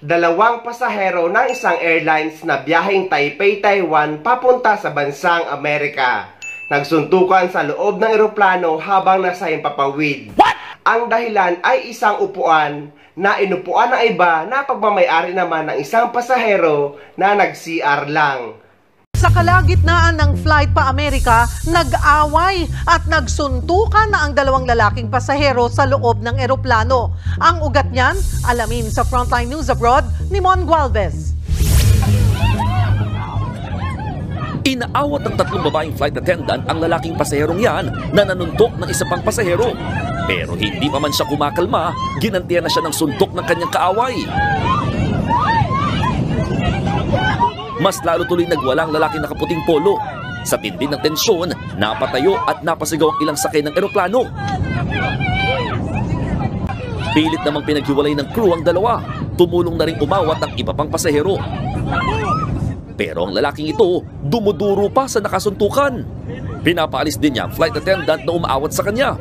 Dalawang pasahero ng isang airlines na biyaheng Taipei, Taiwan papunta sa bansang Amerika. Nagsuntukan sa loob ng eroplano habang nasa himpapawid. Ang dahilan ay isang upuan na inupuan ng iba na pagmamayari naman ng isang pasahero na nag-CR lang. Sa kalagitnaan ng flight pa Amerika, nag-away at nagsuntukan na ang dalawang lalaking pasahero sa loob ng eroplano. Ang ugat niyan, alamin sa Frontline News Abroad ni Mon Gualvez. Inaawat ng tatlong babaeng flight attendant ang lalaking pasaherong yan na nanuntok ng isa pang pasahero. Pero hindi pa man siya kumakalma, ginantihan na siya ng suntok ng kanyang kaaway. Mas lalo tuloy nagwalang lalaking nakaputing polo. Sa tindi ng tensyon, napatayo at napasigaw ang ilang sakay ng eroplano. Pilit namang pinaghiwalay ng crew ang dalawa. Tumulong na rin umawat ang iba pang pasahero. Pero ang lalaking ito, dumuduro pa sa nakasuntukan. Pinapaalis din niya ang flight attendant na umaawat sa kanya.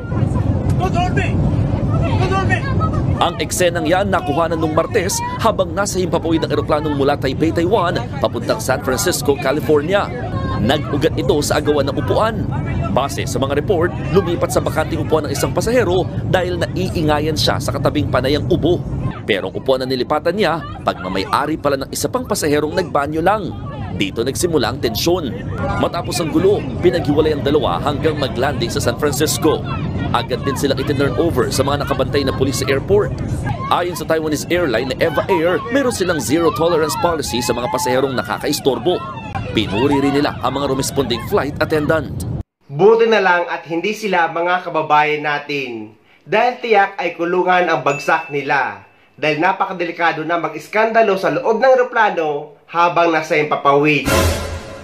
Ang eksenang yan nakuhanan nung Martes habang nasa himpapawid ng eroplanong mula Taipei, Taiwan, papuntang San Francisco, California. Nag-ugat ito sa agawan ng upuan. Base sa mga report, lumipat sa bakanting upuan ng isang pasahero dahil naiingayan siya sa katabing panayang ubo. Pero ang upuan na nilipatan niya, pagmamayari pala ng isa pang pasaherong nagbanyo lang. Dito nagsimula ang tensyon. Matapos ang gulo, pinaghiwalay ang dalawa hanggang maglanding sa San Francisco. Agad din silang itinurn over sa mga nakabantay na pulis sa airport. Ayon sa Taiwanese airline na Eva Air, meron silang zero tolerance policy sa mga pasaherong nakakaistorbo. Pinuri rin nila ang mga responding flight attendant. Buti na lang at hindi sila mga kababayan natin. Dahil tiyak ay kulungan ang bagsak nila. Dahil napakadelikado na mag-iskandalo sa loob ng eroplano habang nasa himpapawid.